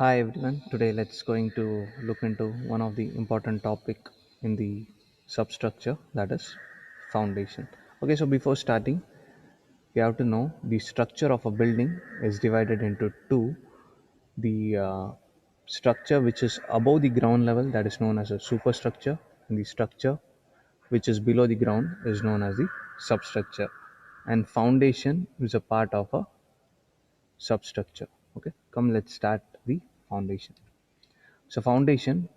Hi everyone. Today let's going to look into one of the important topic in the substructure, that is foundation. Okay, so before starting, we have to know the structure of a building is divided into two. The structure which is above the ground level, that is known as a superstructure, and the structure which is below the ground is known as the substructure. And foundation is a part of a substructure. Okay, come let's start the foundation. So foundation,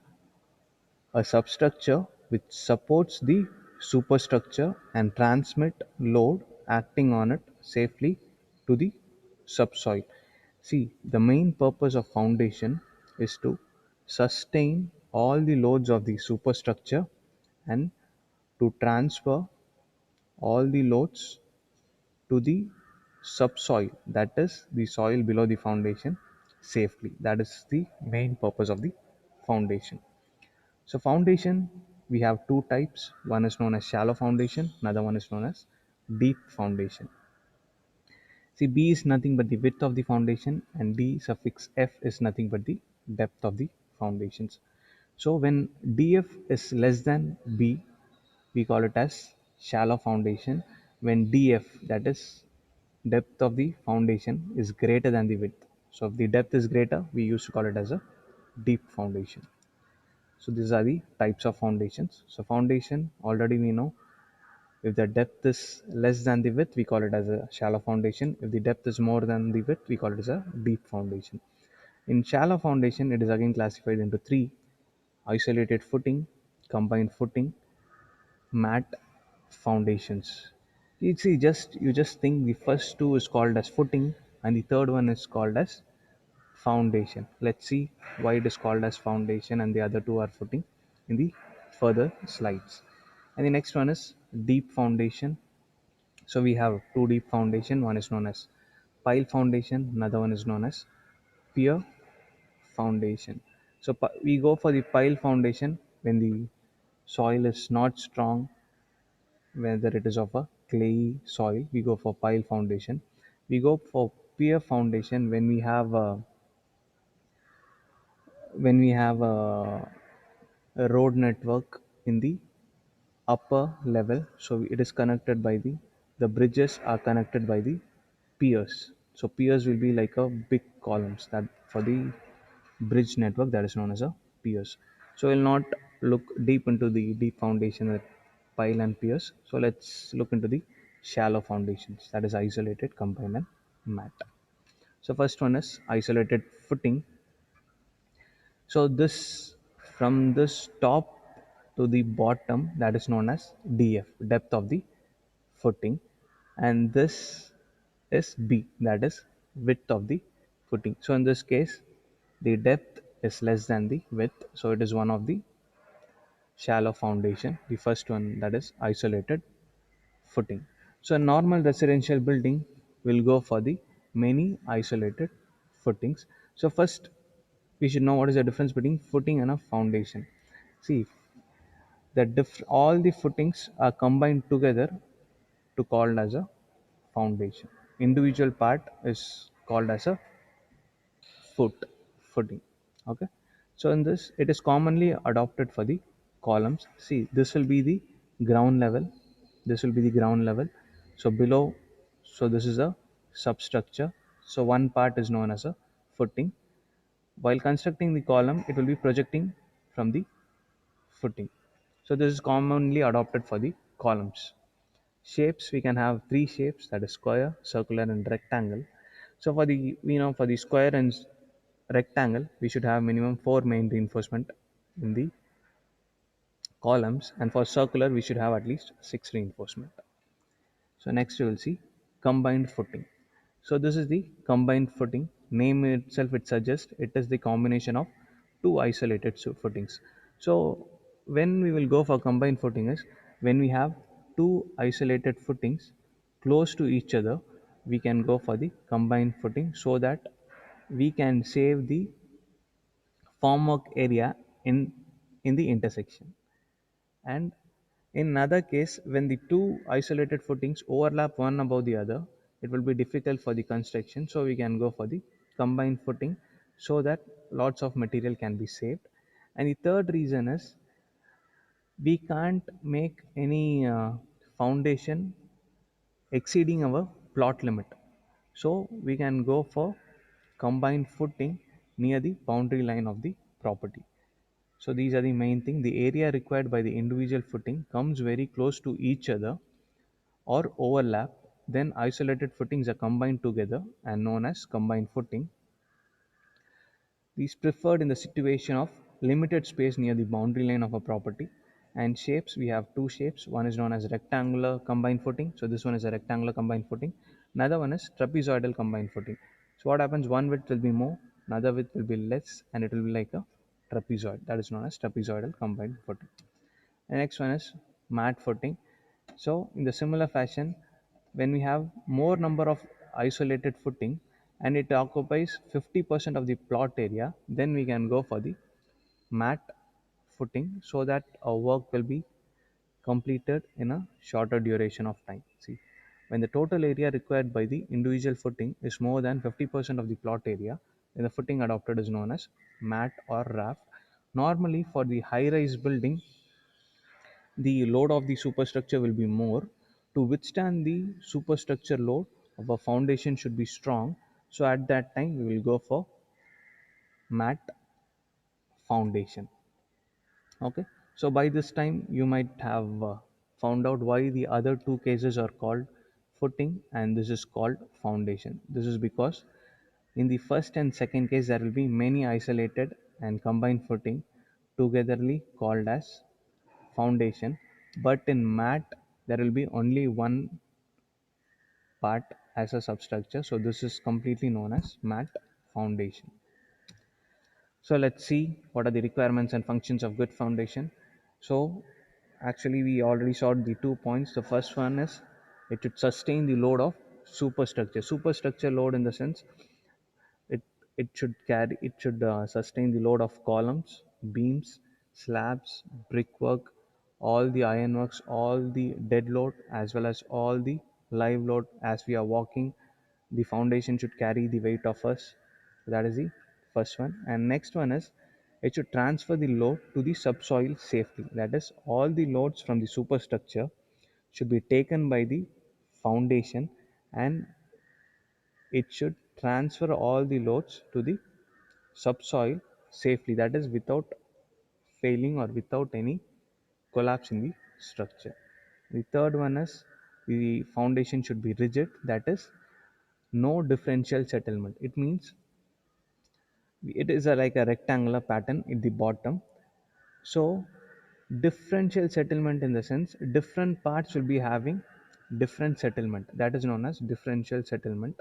a substructure which supports the superstructure and transmit load acting on it safely to the subsoil. See, the main purpose of foundation is to sustain all the loads of the superstructure and to transfer all the loads to the subsoil, that is the soil below the foundation, safely. That is the main purpose of the foundation. So foundation, we have two types. One is known as shallow foundation, another one is known as deep foundation. See, B is nothing but the width of the foundation, and D suffix F is nothing but the depth of the foundations. So when DF is less than B, we call it as shallow foundation. When DF, that is depth of the foundation, is greater than the width. So if the depth is greater, we used to call it as a deep foundation. So these are the types of foundations. So foundation, already we know, if the depth is less than the width, we call it as a shallow foundation. If the depth is more than the width, we call it as a deep foundation. In shallow foundation, it is again classified into three: isolated footing, combined footing, mat foundations. You just think the first two is called as footing and the third one is called as foundation. Let's see why it is called as foundation and the other two are footing in the further slides. And the next one is deep foundation. So we have two deep foundation. One is known as pile foundation, another one is known as pier foundation. So we go for the pile foundation when the soil is not strong, whether it is of a clayey soil. We go for pile foundation. We go for pier foundation when we have a road network in the upper level. So it is connected by the bridges are connected by the piers. So piers will be like a big columns that for the bridge network, that is known as a piers. So we'll not look deep into the deep foundation with pile and piers. So let's look into the shallow foundations, that is isolated, combined and mat. So first one is isolated footing. So this, from this top to the bottom, that is known as DF, depth of the footing, and this is B, that is width of the footing. So in this case, the depth is less than the width, so it is one of the shallow foundation. The first one, that is isolated footing. So a normal residential building will go for the many isolated footings. So first we should know what is the difference between footing and a foundation. See, all the footings are combined together to called as a foundation. Individual part is called as a footing. Okay. So in this, it is commonly adopted for the columns. See, this will be the ground level. This will be the ground level. So below, so this is a substructure. So one part is known as a footing. While constructing the column, it will be projecting from the footing. So this is commonly adopted for the columns. Shapes, we can have three shapes, that is square, circular and rectangle. So for the, for the square and rectangle, we should have minimum four main reinforcement in the columns, and for circular we should have at least six reinforcement. So next you will see combined footing. So this is the combined footing. Name itself, it suggests it is the combination of two isolated footings. So when we will go for combined footing is when we have two isolated footings close to each other, we can go for the combined footing so that we can save the formwork area in the intersection. And in another case, when the two isolated footings overlap one above the other, it will be difficult for the construction. So we can go for the combined footing so that lots of material can be saved. And the third reason is we can't make any foundation exceeding our plot limit. So we can go for combined footing near the boundary line of the property. So these are the main thing. The area required by the individual footing comes very close to each other or overlap. Then isolated footings are combined together and known as combined footing. These preferred in the situation of limited space near the boundary line of a property. And shapes, we have two shapes. One is known as rectangular combined footing. So this one is a rectangular combined footing. Another one is trapezoidal combined footing. So what happens? One width will be more, another width will be less, and it will be like a trapezoid. That is known as trapezoidal combined footing. The next one is mat footing. So in the similar fashion, when we have more number of isolated footing and it occupies 50% of the plot area, then we can go for the mat footing so that our work will be completed in a shorter duration of time. See, when the total area required by the individual footing is more than 50% of the plot area, then the footing adopted is known as mat or raft. Normally, for the high rise building, the load of the superstructure will be more. To withstand the superstructure load of a foundation should be strong. So at that time, we will go for mat foundation. Okay, so by this time you might have found out why the other two cases are called footing and this is called foundation. This is because in the first and second case there will be many isolated and combined footing togetherly called as foundation, but in mat there will be only one part as a substructure, so this is completely known as mat foundation. So let's see what are the requirements and functions of good foundation. So actually we already saw the 2 points. The first one is it should sustain the load of superstructure. Superstructure load in the sense it it should sustain the load of columns, beams, slabs, brickwork, all the ironworks, all the dead load as well as all the live load as we are walking. The foundation should carry the weight of us. That is the first one. And next one is it should transfer the load to the subsoil safely. That is, all the loads from the superstructure should be taken by the foundation and it should transfer all the loads to the subsoil safely. That is, without failing or without any collapse in the structure. The third one is the foundation should be rigid. That is, no differential settlement. It means it is like a rectangular pattern at the bottom. So differential settlement in the sense different parts will be having different settlement. That is known as differential settlement.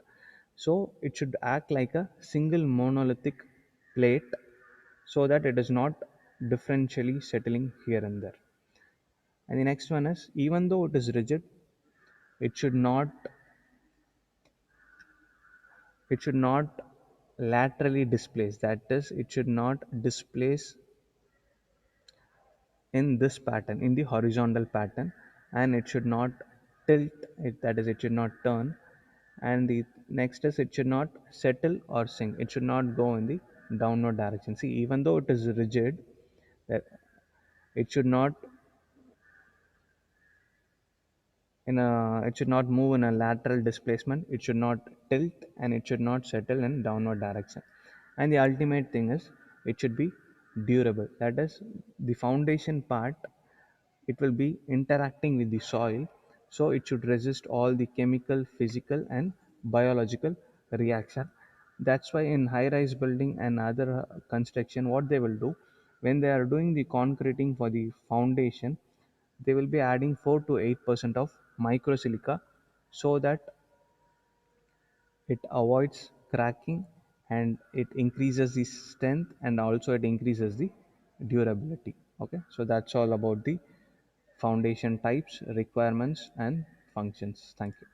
So it should act like a single monolithic plate so that it is not differentially settling here and there. And the next one is even though it is rigid, it should not it should not laterally displace. That is, it should not displace in this pattern, in the horizontal pattern, and it should not tilt. That is, it should not turn. And the next is it should not settle or sink. It should not go in the downward direction. See, even though it is rigid, that it should not it should not move in a lateral displacement, it should not tilt, and it should not settle in downward direction. And the ultimate thing is it should be durable. That is, the foundation part, it will be interacting with the soil, so it should resist all the chemical, physical and biological reaction. That's why in high rise building and other construction, what they will do when they are doing the concreting for the foundation, they will be adding 4 to 8% of microsilica so that it avoids cracking and it increases the strength and also it increases the durability. Okay, so that's all about the foundation types, requirements and functions. Thank you.